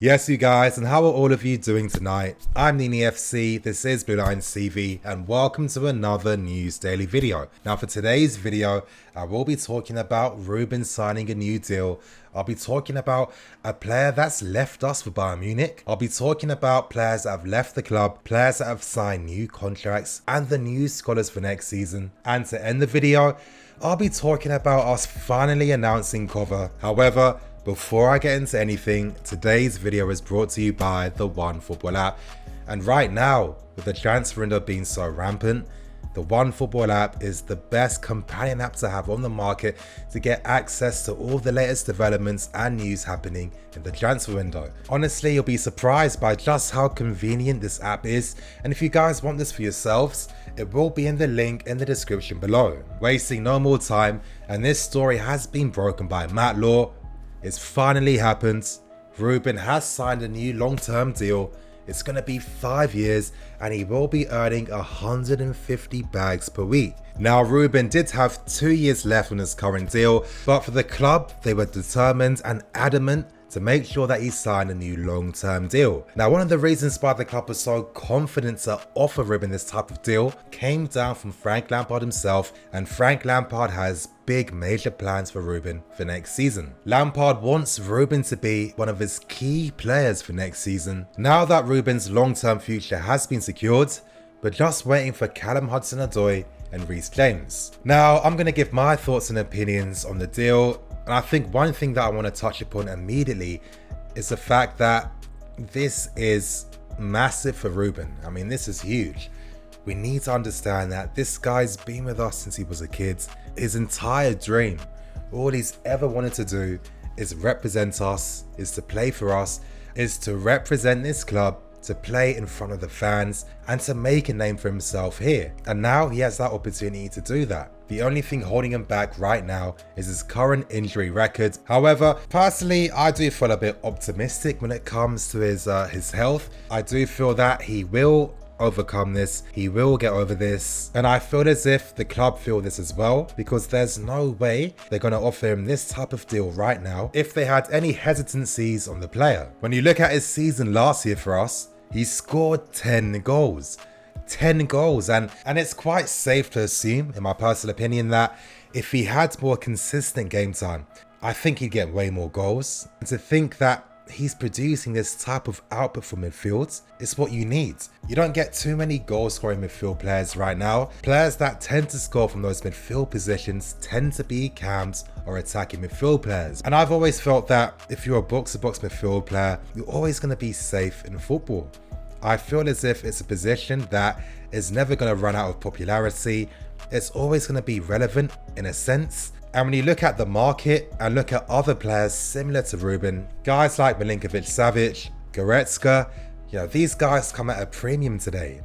Yes, you guys, and how are all of you doing tonight? I'm Nini FC, this is Blue Line CV, and welcome to another news daily video. Now for today's video, I will be talking about Ruben signing a new deal. I'll be talking about a player that's left us for Bayern Munich. I'll be talking about players that have left the club, players that have signed new contracts, and the new scholars for next season. And to end the video, I'll be talking about us finally announcing Kovacic. However, before I get into anything, today's video is brought to you by the OneFootball app. And right now, with the transfer window being so rampant, the OneFootball app is the best companion app to have on the market to get access to all the latest developments and news happening in the transfer window. Honestly, you'll be surprised by just how convenient this app is, and if you guys want this for yourselves, it will be in the link in the description below. Wasting no more time, and this story has been broken by Matt Law. It's finally happened. Ruben has signed a new long-term deal. It's going to be 5 years and he will be earning 150 bags per week. Now Ruben did have 2 years left on his current deal, but for the club they were determined and adamant to make sure that he signed a new long-term deal. Now one of the reasons why the club was so confident to offer Ruben this type of deal came down from Frank Lampard himself, and Frank Lampard has big major plans for Ruben for next season. Lampard wants Ruben to be one of his key players for next season. Now that Ruben's long-term future has been secured, we're just waiting for Callum Hudson-Odoi and Reece James. Now I'm going to give my thoughts and opinions on the deal. And I think one thing that I want to touch upon immediately is the fact that this is massive for Ruben. I mean, this is huge. We need to understand that this guy's been with us since he was a kid. His entire dream, all he's ever wanted to do is represent us, is to play for us, is to represent this club, to play in front of the fans and to make a name for himself here. And now he has that opportunity to do that. The only thing holding him back right now is his current injury record. However, personally, I do feel a bit optimistic when it comes to his health. I do feel that he will overcome this, he will get over this, and I feel as if the club feel this as well, because there's no way they're going to offer him this type of deal right now if they had any hesitancies on the player. When you look at his season last year for us, he scored 10 goals. 10 goals, and it's quite safe to assume, in my personal opinion, that if he had more consistent game time, I think he'd get way more goals. And to think that he's producing this type of output from midfield is what you need. You don't get too many goal scoring midfield players right now. Players that tend to score from those midfield positions tend to be cams or attacking midfield players. And I've always felt that if you're a box-to-box midfield player, you're always going to be safe in football. I feel as if it's a position that is never going to run out of popularity. It's always going to be relevant in a sense. And when you look at the market and look at other players similar to Ruben, guys like Milinkovic-Savic, Goretzka, these guys come at a premium today.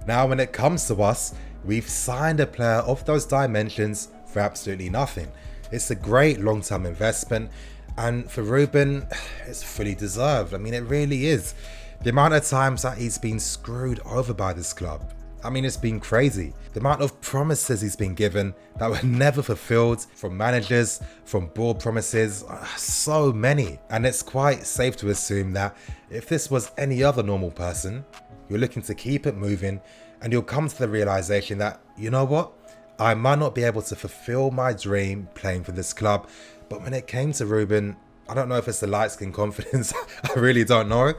Now when it comes to us, we've signed a player of those dimensions for absolutely nothing. It's a great long-term investment, and for Ruben, it's fully deserved. I mean, it really is. The amount of times that he's been screwed over by this club, I mean, it's been crazy. The amount of promises he's been given that were never fulfilled from managers, from board promises, so many. And it's quite safe to assume that if this was any other normal person, you're looking to keep it moving and you'll come to the realization that, you know what? I might not be able to fulfill my dream playing for this club. But when it came to Ruben, I don't know if it's the light skin confidence, I really don't know.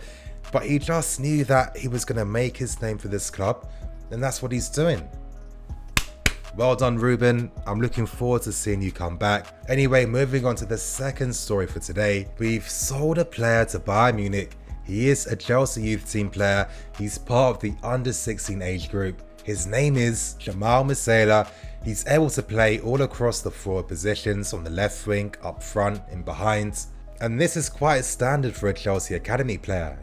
But he just knew that he was going to make his name for this club, and that's what he's doing. Well done, Ruben. I'm looking forward to seeing you come back. Anyway, moving on to the second story for today. We've sold a player to Bayern Munich. He is a Chelsea youth team player. He's part of the under-16 age group. His name is Jamal Musiala. He's able to play all across the forward positions, on the left wing, up front, in behind. And this is quite standard for a Chelsea academy player.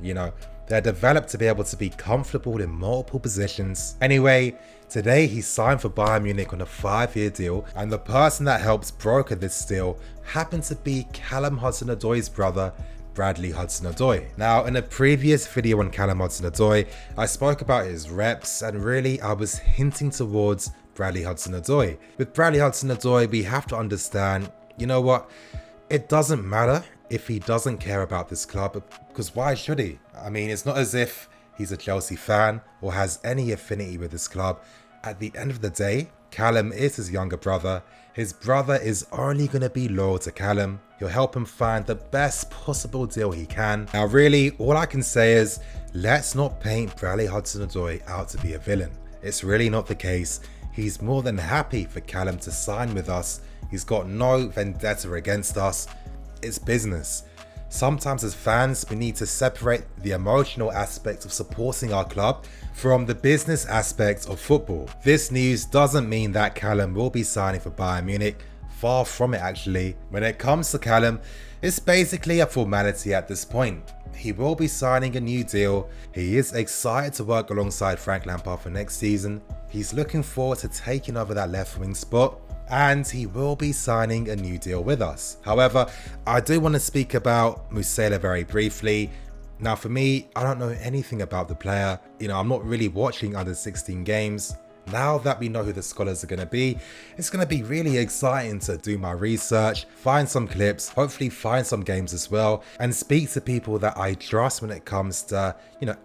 They're developed to be able to be comfortable in multiple positions. Anyway, today he signed for Bayern Munich on a 5-year deal, and the person that helps broker this deal happened to be Callum Hudson-Odoi's brother, Bradley Hudson-Odoi. Now, in a previous video on Callum Hudson-Odoi, I spoke about his reps, and really I was hinting towards Bradley Hudson-Odoi. With Bradley Hudson-Odoi, we have to understand, you know what? It doesn't matter if he doesn't care about this club, because why should he? I mean, it's not as if he's a Chelsea fan or has any affinity with this club. At the end of the day, Callum is his younger brother. His brother is only going to be loyal to Callum. He'll help him find the best possible deal he can. Now really, all I can say is, let's not paint Bradley Hudson-Odoi out to be a villain. It's really not the case. He's more than happy for Callum to sign with us. He's got no vendetta against us. It's business. Sometimes as fans, we need to separate the emotional aspect of supporting our club from the business aspect of football. This news doesn't mean that Callum will be signing for Bayern Munich. Far from it actually. When it comes to Callum, it's basically a formality at this point. He will be signing a new deal. He is excited to work alongside Frank Lampard for next season. He's looking forward to taking over that left wing spot, and he will be signing a new deal with us. However, I do want to speak about Musiala very briefly. Now for me, I don't know anything about the player. I'm not really watching under 16 games. Now that we know who the scholars are going to be, it's going to be really exciting to do my research, find some clips, hopefully find some games as well, and speak to people that I trust when it comes to,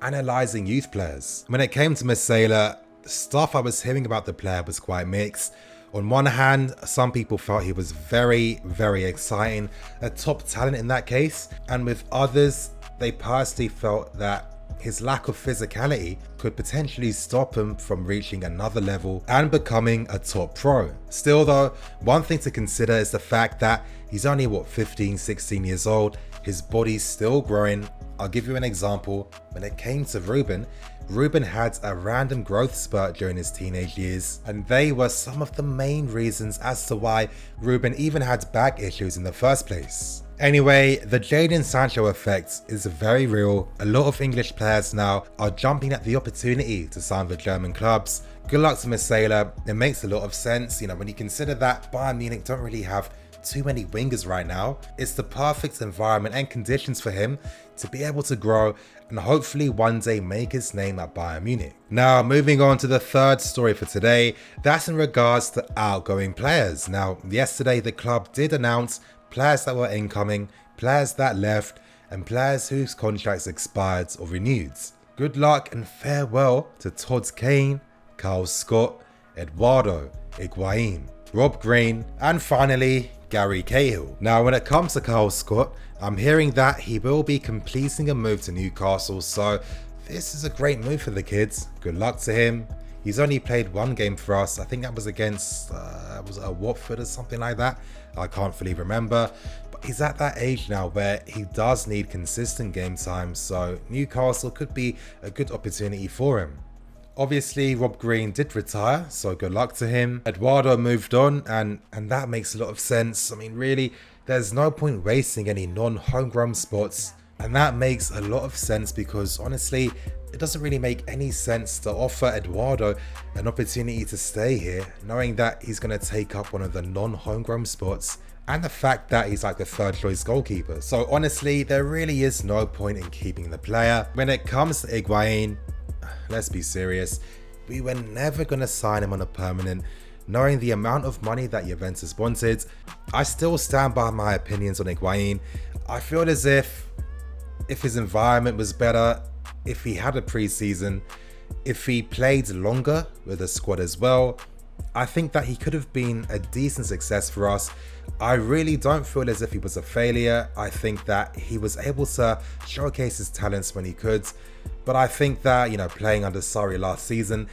analysing youth players. When it came to Musiala, stuff I was hearing about the player was quite mixed. On one hand, some people felt he was very, very exciting, a top talent in that case, and with others, they personally felt that his lack of physicality could potentially stop him from reaching another level and becoming a top pro. Still though, one thing to consider is the fact that he's only 15, 16 years old, his body's still growing. I'll give you an example. When it came to Ruben had a random growth spurt during his teenage years, and they were some of the main reasons as to why Ruben even had back issues in the first place. Anyway, the Jadon Sancho effect is very real. A lot of English players now are jumping at the opportunity to sign for German clubs. Good luck to Musiala. It makes a lot of sense, when you consider that Bayern Munich don't really have too many wingers right now. It's the perfect environment and conditions for him to be able to grow and hopefully one day make his name at Bayern Munich. Now, moving on to the third story for today, that's in regards to outgoing players. Now, yesterday the club did announce players that were incoming, players that left, and players whose contracts expired or renewed. Good luck and farewell to Todd Kane, Kyle Scott, Eduardo, Higuain, Rob Green, and finally, Gary Cahill. Now, when it comes to Kyle Scott, I'm hearing that he will be completing a move to Newcastle, so this is a great move for the kids. Good luck to him. He's only played one game for us. I think that was against was it a Watford or something like that? I can't fully remember. But he's at that age now where he does need consistent game time, so Newcastle could be a good opportunity for him. Obviously, Rob Green did retire, so good luck to him. Eduardo moved on, and that makes a lot of sense. I mean, really, there's no point wasting any non-homegrown spots, and that makes a lot of sense because honestly, it doesn't really make any sense to offer Eduardo an opportunity to stay here, knowing that he's going to take up one of the non-homegrown spots, and the fact that he's like the third choice goalkeeper. So honestly, there really is no point in keeping the player. When it comes to Higuain, let's be serious, we were never going to sign him on a permanent. Knowing the amount of money that Juventus wanted, I still stand by my opinions on Higuain. I feel as if his environment was better, if he had a pre-season, if he played longer with the squad as well, I think that he could have been a decent success for us. I really don't feel as if he was a failure. I think that he was able to showcase his talents when he could, but I think that, playing under Sarri last season,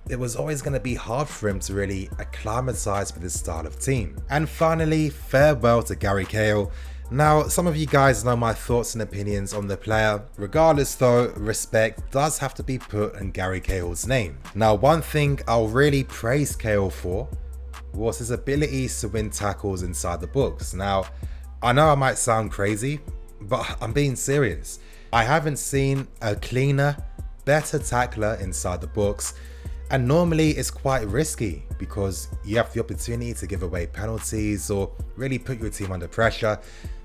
it was always going to be hard for him to really acclimatise with this style of team. And finally, farewell to Gary Cahill. Now, some of you guys know my thoughts and opinions on the player. Regardless though, respect does have to be put in Gary Cahill's name. Now, one thing I'll really praise Cahill for was his abilities to win tackles inside the box. Now, I know I might sound crazy, but I'm being serious. I haven't seen a cleaner, better tackler inside the box. And normally it's quite risky because you have the opportunity to give away penalties or really put your team under pressure.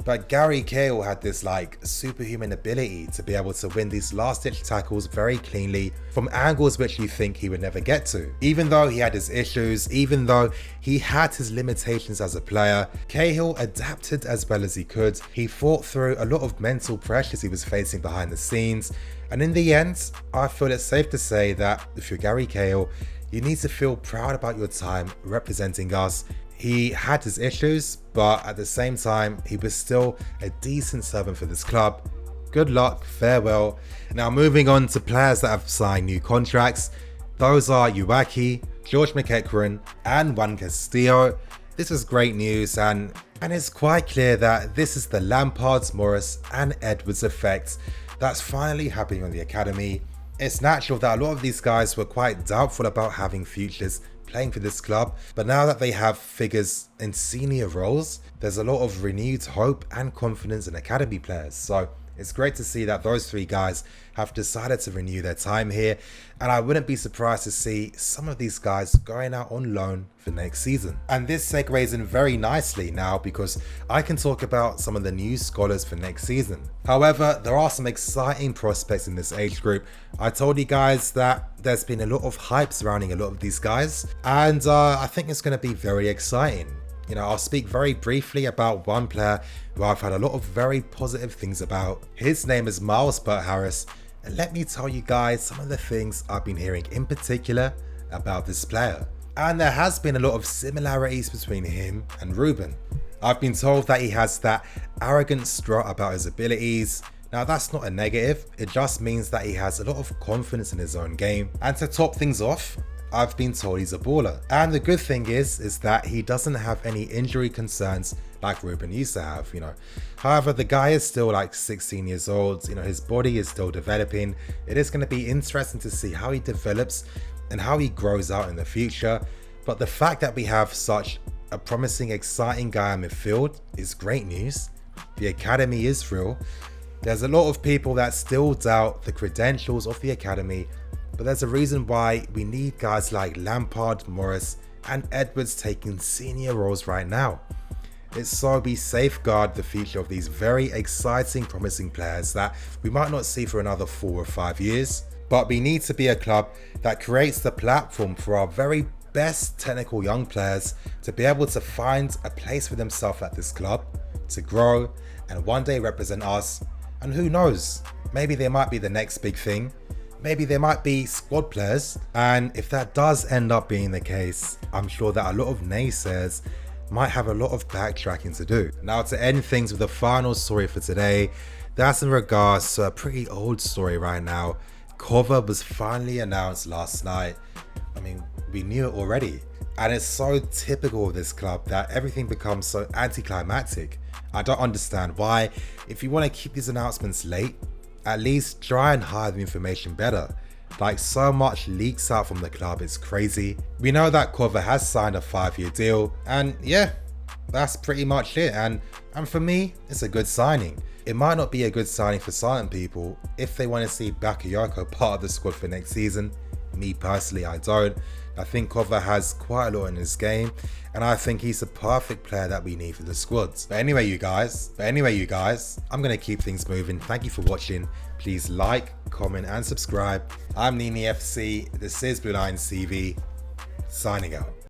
But Gary Cahill had this like superhuman ability to be able to win these last ditch tackles very cleanly from angles which you think he would never get to. Even though he had his issues, even though he had his limitations as a player, Cahill adapted as well as he could. He fought through a lot of mental pressures he was facing behind the scenes. And in the end, I feel it's safe to say that if you're Gary Cahill, you need to feel proud about your time representing us. He had his issues, but at the same time, he was still a decent servant for this club. Good luck, farewell. Now moving on to players that have signed new contracts. Those are Uwaki, George McEachran and Juan Castillo. This is great news and it's quite clear that this is the Lampard, Morris and Edwards effect that's finally happening on the academy. It's natural that a lot of these guys were quite doubtful about having futures playing for this club, but now that they have figures in senior roles, there's a lot of renewed hope and confidence in academy players. So it's great to see that those three guys have decided to renew their time here, and I wouldn't be surprised to see some of these guys going out on loan for next season. And this segues in very nicely now because I can talk about some of the new scholars for next season. However, there are some exciting prospects in this age group. I told you guys that there's been a lot of hype surrounding a lot of these guys, and I think it's going to be very exciting. You know, I'll speak very briefly about one player who I've had a lot of very positive things about. His name is Miles Burt-Harris, and let me tell you guys some of the things I've been hearing in particular about this player. And there has been a lot of similarities between him and Ruben. I've been told that he has that arrogant strut about his abilities. Now that's not a negative, it just means that he has a lot of confidence in his own game. And to top things off, I've been told he's a baller. And the good thing is that he doesn't have any injury concerns like Ruben used to have, you know. However, the guy is still like 16 years old, you know, his body is still developing. It is going to be interesting to see how he develops and how he grows out in the future. But the fact that we have such a promising, exciting guy in midfield is great news. The academy is real. There's a lot of people that still doubt the credentials of the academy, but there's a reason why we need guys like Lampard, Morris and Edwards taking senior roles right now. It's so we safeguard the future of these very exciting, promising players that we might not see for another 4 or 5 years. But we need to be a club that creates the platform for our very best technical young players to be able to find a place for themselves at this club, to grow and one day represent us. And who knows, maybe they might be the next big thing. Maybe they might be squad players, and if that does end up being the case, I'm sure that a lot of naysayers might have a lot of backtracking to do. Now to end things with the final story for today, that's in regards to a pretty old story right now. Kovacic was finally announced last night. I mean, we knew it already, and it's so typical of this club that everything becomes so anticlimactic. I don't understand why. If you want to keep these announcements late, at least try and hide the information better. Like, so much leaks out from the club, it's crazy. We know that Kovacic has signed a 5-year deal, and yeah, that's pretty much it. And for me, it's a good signing. It might not be a good signing for certain people if they want to see Bakayoko part of the squad for next season. Me personally, I don't. I think Kovacic has quite a lot in his game, and I think he's the perfect player that we need for the squads. But anyway, you guys, I'm going to keep things moving. Thank you for watching. Please like, comment, and subscribe. I'm Nini FC. This is Blue Line CV, signing out.